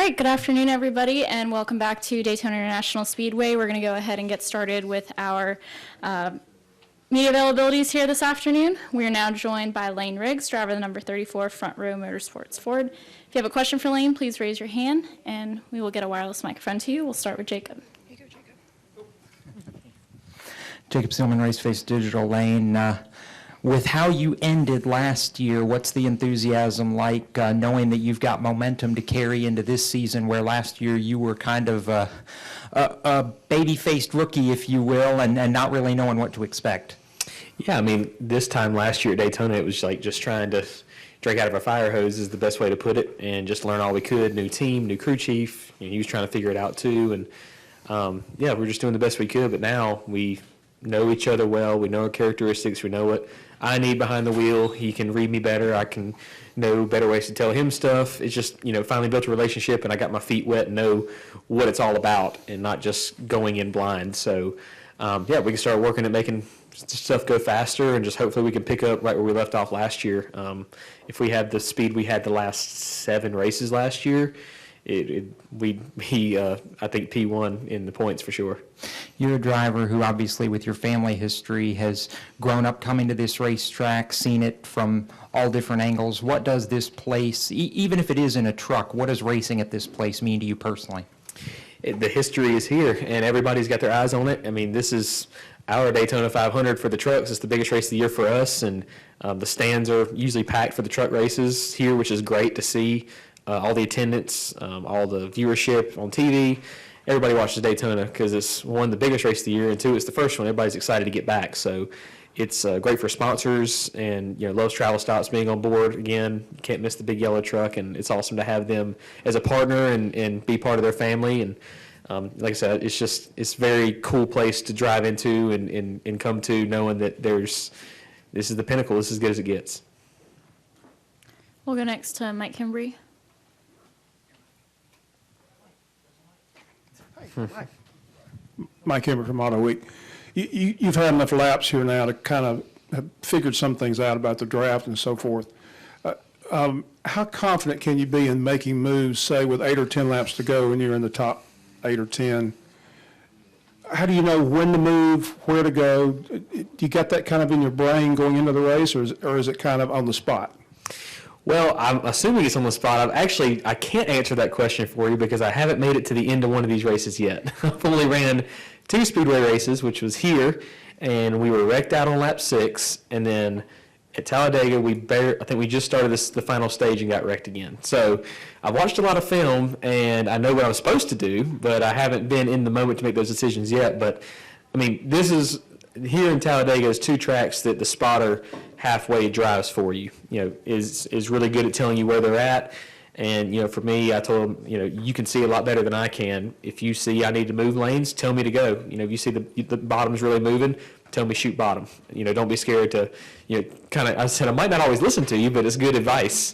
right, good afternoon, everybody, and welcome back to Daytona International Speedway. We're going to go ahead and get started with our media availabilities here this afternoon. We are now joined by Layne Riggs, driver of the number 34 Front Row Motorsports Ford. If you have a question for Layne, please raise your hand, and we will get a wireless microphone to you. We'll start with Jacob. Here you go, Jacob. Jacob Silman, Raceface Digital. Layne, with how you ended last year, what's the enthusiasm like knowing that you've got momentum to carry into this season, where last year you were kind of a baby-faced rookie, if you will, and not really knowing what to expect? Yeah, I mean, this time last year at Daytona, it was like just trying to drink out of a fire hose is the best way to put it, and just learn all we could. New team, new crew chief. You know, he was trying to figure it out too, and yeah, we're just doing the best we could. But now we know each other well. We know our characteristics. We know what I need behind the wheel. He can read me better. I can know better ways to tell him stuff. It's just, you know, finally built a relationship, and I got my feet wet and know what it's all about, and not just going in blind. So, yeah, we can start working at making stuff go faster, and just hopefully we can pick up right where we left off last year. If we had the speed we had the last 7 races last year, we'd be, I think, P1 in the points for sure. You're a driver who, obviously, with your family history, has grown up coming to this racetrack, seen it from all different angles. What does this place, even if it is in a truck, what does racing at this place mean to you personally? The history is here, and everybody's got their eyes on it. I mean, this is our Daytona 500 for the trucks. It's the biggest race of the year for us, and the stands are usually packed for the truck races here, which is great to see. All the attendance, all the viewership on TV. Everybody watches Daytona because it's, one, the biggest race of the year, and 2, it's the first one. Everybody's excited to get back. So it's great for sponsors, and, you know, Love's Travel Stops being on board again. You can't miss the big yellow truck, and it's awesome to have them as a partner and be part of their family. And like I said, it's a very cool place to drive into and come to, knowing that this is the pinnacle. This is as good as it gets. We'll go next to Mike Kimbry. Mike Kimber from Auto Week. You've had enough laps here now to kind of have figured some things out about the draft and so forth. How confident can you be in making moves, say, with 8 or 10 laps to go and you're in the top 8 or 10? How do you know when to move, where to go? Do you got that kind of in your brain going into the race, or is it kind of on the spot? Well, I'm assuming it's on the spot. I can't answer that question for you because I haven't made it to the end of one of these races yet. I've only ran 2 speedway races, which was here, and we were wrecked out on lap 6, and then at Talladega, I think we just started the final stage and got wrecked again. So I've watched a lot of film, and I know what I'm supposed to do, but I haven't been in the moment to make those decisions yet. But, I mean, here in Talladega is 2 tracks that the spotter halfway drives for you, is really good at telling you where they're at. And, for me, I told him, you can see a lot better than I can. If you see I need to move lanes, tell me to go. If you see the bottom's really moving, tell me shoot bottom. Don't be scared to, I said, I might not always listen to you, but it's good advice.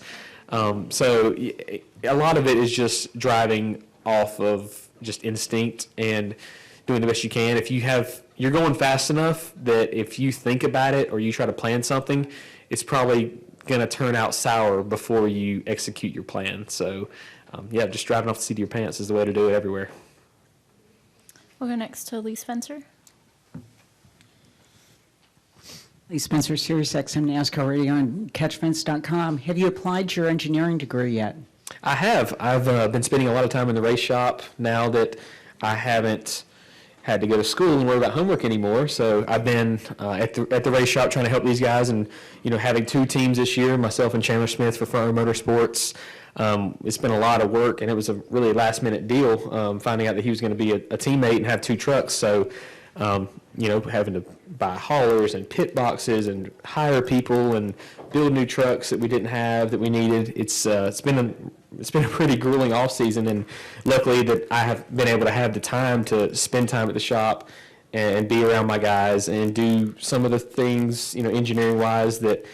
So a lot of it is just driving off of just instinct and doing the best you can. If you're going fast enough that if you think about it or you try to plan something, it's probably going to turn out sour before you execute your plan. So, yeah, just driving off the seat of your pants is the way to do it everywhere. We'll go next to Lee Spencer. Lee Spencer, SiriusXM NASCAR Radio and CatchFence.com. Have you applied your engineering degree yet? I have. I've been spending a lot of time in the race shop now that I haven't had to go to school and worry about homework anymore. So I've been at the race shop trying to help these guys, and having 2 teams this year, myself and Chandler Smith for Front Row Motorsports. It's been a lot of work, and it was a really last-minute deal, finding out that he was going to be a teammate and have 2 trucks. So, having to buy haulers and pit boxes and hire people and build new trucks that we didn't have that we needed. It's been a pretty grueling off season, and luckily that I have been able to have the time to spend time at the shop and be around my guys and do some of the things, engineering wise that,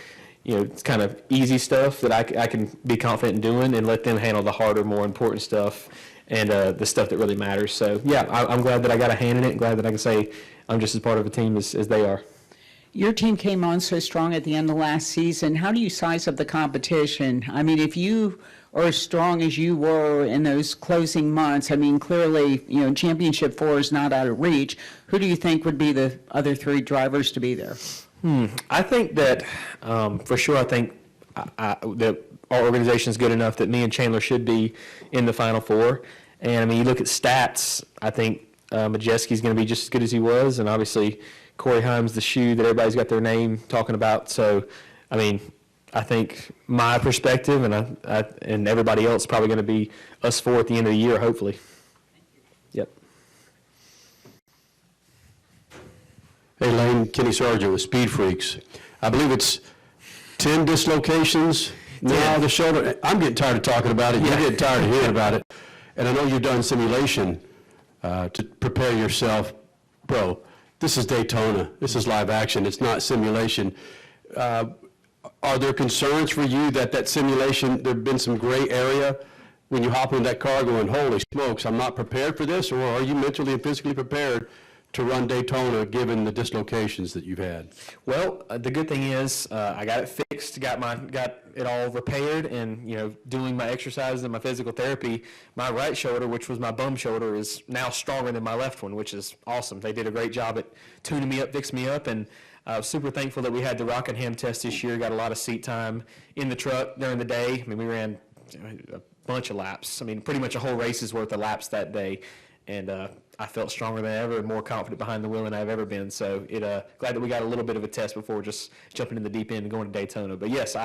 it's kind of easy stuff that I can be confident in doing, and let them handle the harder, more important stuff and the stuff that really matters. So yeah, I'm glad that I got a hand in it, and glad that I can say I'm just as part of a team as they are. Your team came on so strong at the end of last season. How do you size up the competition? I mean, if you are as strong as you were in those closing months, I mean, clearly, championship 4 is not out of reach. Who do you think would be the other 3 drivers to be there? I think that, for sure, I think that our organization is good enough that me and Chandler should be in the Final Four. And, I mean, you look at stats, I think Majeski's going to be just as good as he was. And, obviously, Corey Himes, the shoe that everybody's got their name talking about. So, I mean, I think my perspective and everybody else probably going to be us 4 at the end of the year, hopefully. Yep. Hey, Layne, Kenny Sargent with Speed Freaks. I believe it's 10 dislocations now, the shoulder. I'm getting tired of talking about it. You're getting tired of hearing about it. And I know you've done simulation to prepare yourself. Bro, this is Daytona. This is live action. It's not simulation. Are there concerns for you that simulation, there have been some gray area when you hop in that car going, holy smokes, I'm not prepared for this? Or are you mentally and physically prepared to run Daytona given the dislocations that you've had? Well, the good thing is I got it fixed, got it all repaired, and doing my exercises and my physical therapy, my right shoulder, which was my bum shoulder, is now stronger than my left one, which is awesome. They did a great job at tuning me up, fixing me up, and I was super thankful that we had the Rockingham test this year. Got a lot of seat time in the truck during the day. I mean, we ran a bunch of laps. I mean, pretty much a whole race's worth of laps that day. And I felt stronger than ever and more confident behind the wheel than I've ever been. So glad that we got a little bit of a test before just jumping in the deep end and going to Daytona. But yes,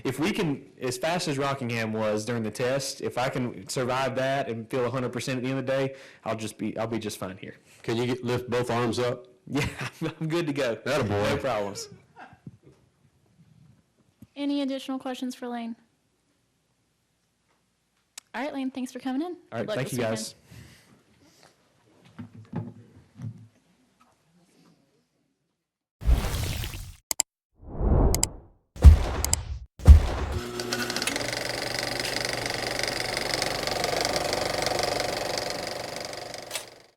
if we can, as fast as Rockingham was during the test, if I can survive that and feel 100% at the end of the day, I'll be just fine here. Can you lift both arms up? Yeah, I'm good to go. Attaboy. No problems. Any additional questions for Layne? All right, Layne, thanks for coming in. All right, Good luck thank this you weekend. guys.